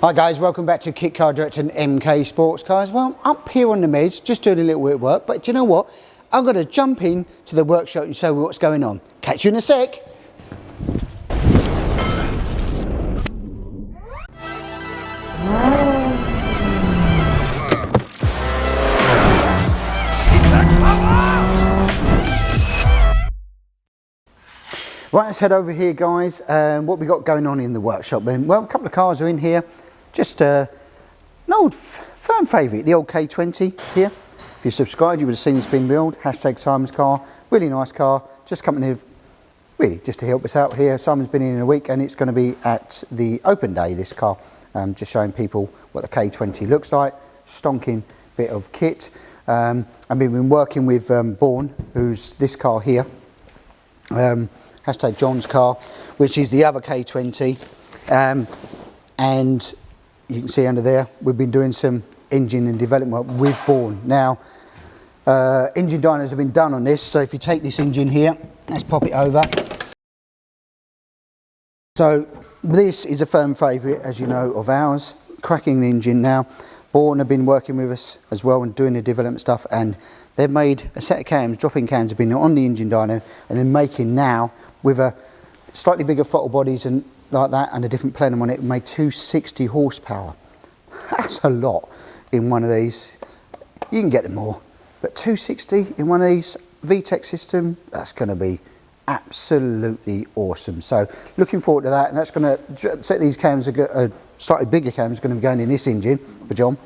Hi guys, welcome back to Kit Car Director and MK Sportscars. Well, up here on the meds, just doing a little bit of work, but do you know what? I'm going to jump in to the workshop and show you what's going on. Catch you in a sec. Right, let's head over here, guys. What we got going on in the workshop then? Well, a couple of cars are in here. Just an old firm favourite, the old K20 here. If you subscribed, you would have seen this being built. Hashtag Simon's car. Really nice car. Just coming really just to help us out here. Simon's been in a week and it's going to be at the open day, this car. Just showing people what the K20 looks like. Stonking bit of kit. And we've been working with Bourne, who's this car here. Hashtag John's car, which is the other K20, and you can see under there we've been doing some engine and development work with Bourne. Now engine dynos have been done on this, so if you take this engine here, let's pop it over. So this is a firm favourite, as you know, of ours. Cracking engine. Now Bourne have been working with us as well and doing the development stuff, and they've made a set of cams, drop-in cams have been on the engine dyno, and they're making now with a slightly bigger throttle bodies and like that, and a different plenum on it, made 260 horsepower. That's a lot in one of these. You can get them more, but 260 in one of these VTEC system, that's going to be absolutely awesome. So looking forward to that, and that's going to set these cams, a slightly bigger cams going to be going in this engine for John.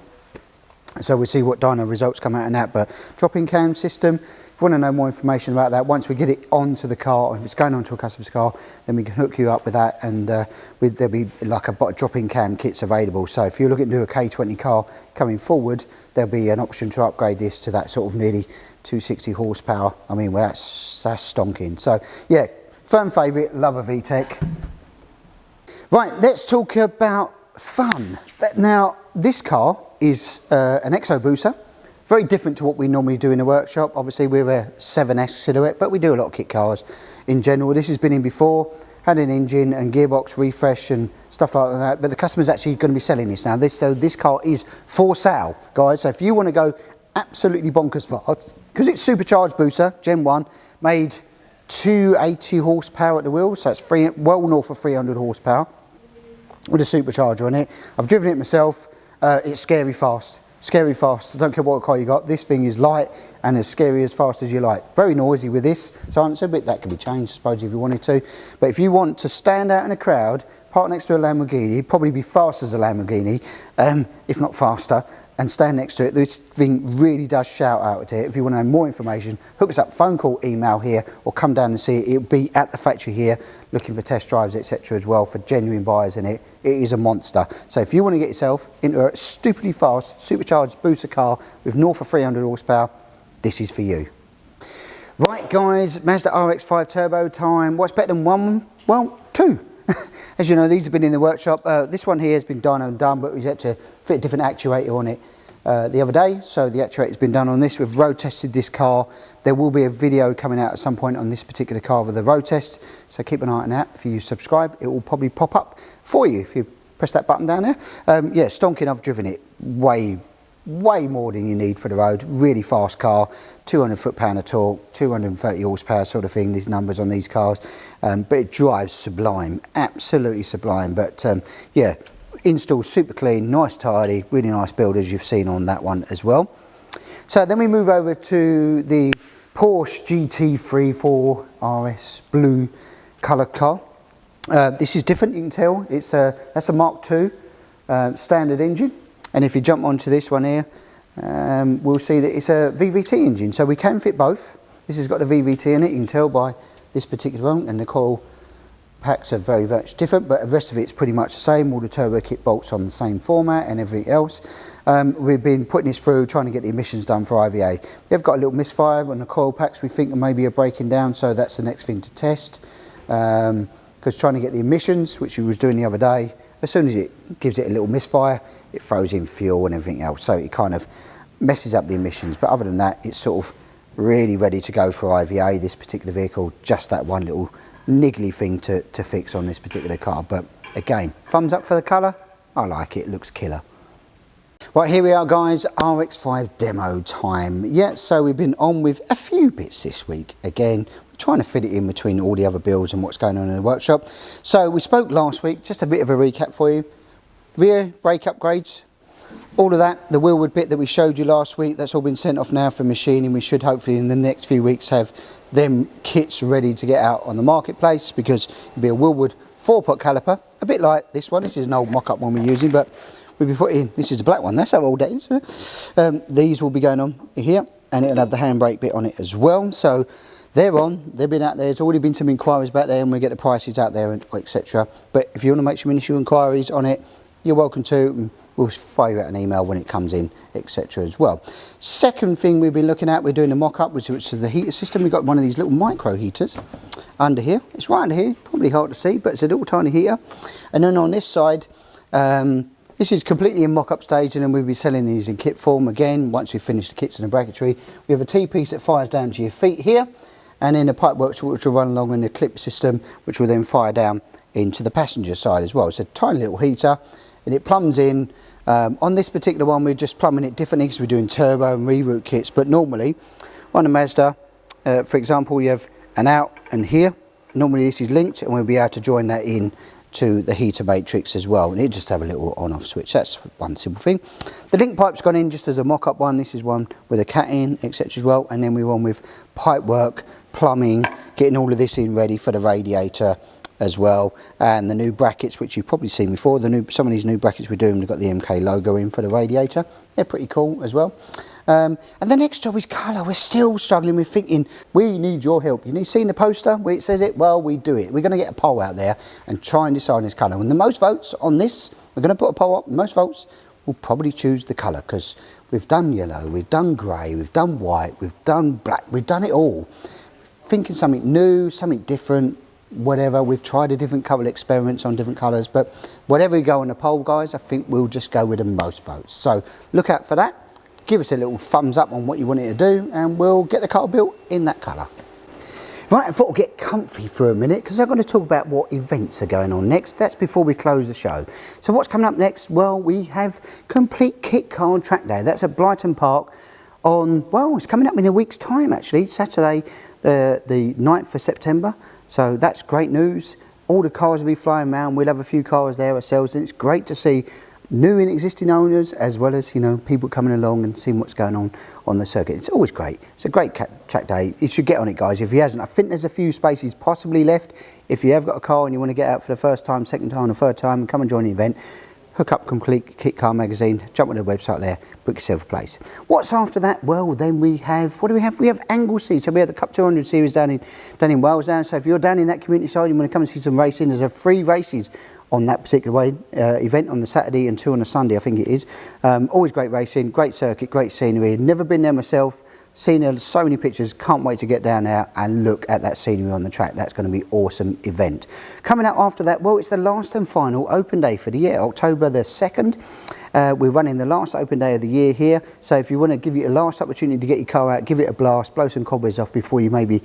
So we'll see what dyno results come out in that. But drop-in cam system, if you want to know more information about that, once we get it onto the car, or if it's going onto a customer's car, then we can hook you up with that, and there'll be like a drop-in cam kits available. So if you're looking to do a K20 car coming forward, there'll be an option to upgrade this to that sort of nearly 260 horsepower. I mean, well, that's stonking. So yeah, firm favourite, love a VTEC. Right, let's talk about fun. Now, this car is an EXO Booster. Very different to what we normally do in the workshop. Obviously we're a 7S silhouette, but we do a lot of kit cars in general. This has been in before, had an engine and gearbox refresh and stuff like that, but the customer's actually going to be selling this now. So this car is for sale, guys. So if you want to go absolutely bonkers fast, because it's supercharged booster, Gen 1, made 280 horsepower at the wheels, so it's well north of 300 horsepower with a supercharger on it. I've driven it myself. It's scary fast. Scary fast. I don't care what car you got. This thing is light and as scary as fast as you like. Very noisy with this silencer, but that can be changed, I suppose, if you wanted to. But if you want to stand out in a crowd, park next to a Lamborghini, probably be fast as a Lamborghini, if not faster, and stand next to it, this thing really does shout out to it. If you want to know more information, hook us up, phone call, email here, or come down and see it. It'll be at the factory here, looking for test drives, etc. as well, for genuine buyers in it. It is a monster. So if you want to get yourself into a stupidly fast, supercharged booster car with north of 300 horsepower, this is for you. Right guys, Mazda RX-5 Turbo time. What's better than one? Well, two. As you know, these have been in the workshop. This one here has been dyno and done, but we had to fit a different actuator on it the other day. So the actuator's been done on this. We've road tested this car. There will be a video coming out at some point on this particular car with the road test. So keep an eye on that. If you subscribe, it will probably pop up for you if you press that button down there. Yeah, stonking, I've driven it way more than you need for the road. Really fast car, 200 foot-pound of torque, 230 horsepower sort of thing, these numbers on these cars. But it drives sublime, absolutely sublime. But yeah, install super clean, nice tidy, really nice build, as you've seen on that one as well. So then we move over to the Porsche GT3 RS blue coloured car. This is different, you can tell. It's that's a Mark II standard engine. And if you jump onto this one here, we'll see that it's a VVT engine. So we can fit both. This has got a VVT in it, you can tell by this particular one, and the coil packs are very much different, but the rest of it's pretty much the same. All the turbo kit bolts on the same format and everything else. We've been putting this through, trying to get the emissions done for IVA. We have got a little misfire on the coil packs we think maybe are breaking down, so that's the next thing to test. Because trying to get the emissions, which we was doing the other day, as soon as it gives it a little misfire, it throws in fuel and everything else, so it kind of messes up the emissions. But other than that, it's sort of really ready to go for IVA, this particular vehicle. Just that one little niggly thing to fix on this particular car. But again, thumbs up for the colour. I like it, it looks killer. Right, here we are guys, RX5 demo time. Yeah, so we've been on with a few bits this week. Again, we're trying to fit it in between all the other builds and what's going on in the workshop. So we spoke last week, just a bit of a recap for you. Rear brake upgrades, all of that, the wheelwood bit that we showed you last week, that's all been sent off now for machining. We should hopefully in the next few weeks have them kits ready to get out on the marketplace, because it'll be a wheelwood 4-pot caliper, a bit like this one. This is an old mock-up one we're using, but we'll be putting, this is the black one, that's how old that is. These will be going on here, and it'll have the handbrake bit on it as well. So they're on, they've been out there, there's already been some inquiries back there, and we'll get the prices out there, and etc. But if you want to make some initial inquiries on it, you're welcome to, and we'll fire you out an email when it comes in, etc. as well. Second thing we've been looking at, we're doing a mock-up, which is the heater system. We've got one of these little micro heaters under here. It's right under here, probably hard to see, but it's a little tiny heater. And then on this side, this is completely in mock-up stage, and then we'll be selling these in kit form again once we finish the kits and the bracketry. We have a T-piece that fires down to your feet here, and then a pipe works which will run along in the clip system, which will then fire down into the passenger side as well. It's a tiny little heater, and it plumbs in. On this particular one, we're just plumbing it differently because we're doing turbo and reroute kits, but normally on a Mazda, for example, you have an out and here. Normally this is linked, and we'll be able to join that in to the heater matrix as well, and it just have a little on-off switch. That's one simple thing. The link pipe's gone in just as a mock-up one. This is one with a cat in, etc. as well, and then we're on with pipe work, plumbing, getting all of this in ready for the radiator as well, and the new brackets which you've probably seen before. Some of these new brackets we're doing, we've got the MK logo in for the radiator. They're pretty cool as well. And the next job is colour. We're still struggling with thinking, we need your help. You seen the poster where it says it? Well, we do it. We're going to get a poll out there and try and decide on this colour. And the most votes on this, we're going to put a poll up, the most votes will probably choose the colour, because we've done yellow, we've done grey, we've done white, we've done black, we've done it all. Thinking something new, something different, whatever. We've tried a different couple of experiments on different colours, but whatever we go on the poll, guys, I think we'll just go with the most votes. So look out for that. Give us a little thumbs up on what you want it to do, and we'll get the car built in that colour. Right, I thought I'd get comfy for a minute, because I'm going to talk about what events are going on next. That's before we close the show. So what's coming up next? Well, we have Complete Kit Car and Track Day. That's at Brighton Park on, well, it's coming up in a week's time actually, Saturday the 9th of September. So that's great news. All the cars will be flying around. We'll have a few cars there ourselves, and it's great to see new and existing owners, as well as, you know, people coming along and seeing what's going on the circuit. It's always great. It's a great track day. You should get on it, guys. If he hasn't, I think there's a few spaces possibly left. If you have got a car and you want to get out for the first time, second time or third time, and come and join the event, hook up Complete Kit Car magazine, jump on the website there, book yourself a place. What's after that? Well, then we have, what do we have? We have Anglesey. So we have the Cup 200 series down in Wales now. So if you're down in that community side, you want to come and see some racing, there's 3 races on that particular event on the Saturday and 2 on the Sunday, I think it is. Always great racing, great circuit, great scenery. Never been there myself. Seen so many pictures, can't wait to get down there and look at that scenery on the track. That's going to be an awesome event. Coming out after that, well, it's the last and final open day for the year, October the 2nd. We're running the last open day of the year here, so if you want to give it a last opportunity to get your car out, give it a blast, blow some cobwebs off before you maybe,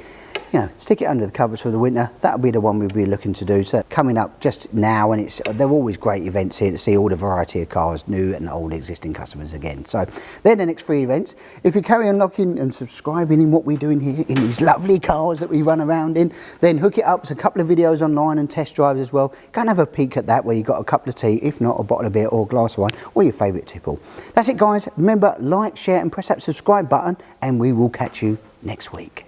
you know, stick it under the covers for the winter, that'll be the one we'll be looking to do. So coming up just now, and they're always great events here to see all the variety of cars, new and old existing customers again. So they're the next 3 events. If you carry on looking and subscribing in what we're doing here in these lovely cars that we run around in, then hook it up. There's a couple of videos online and test drives as well. Go and have a peek at that, where you've got a cup of tea, if not a bottle of beer or a glass of wine, or your favourite tipple. That's it, guys. Remember, like, share and press that subscribe button, and we will catch you next week.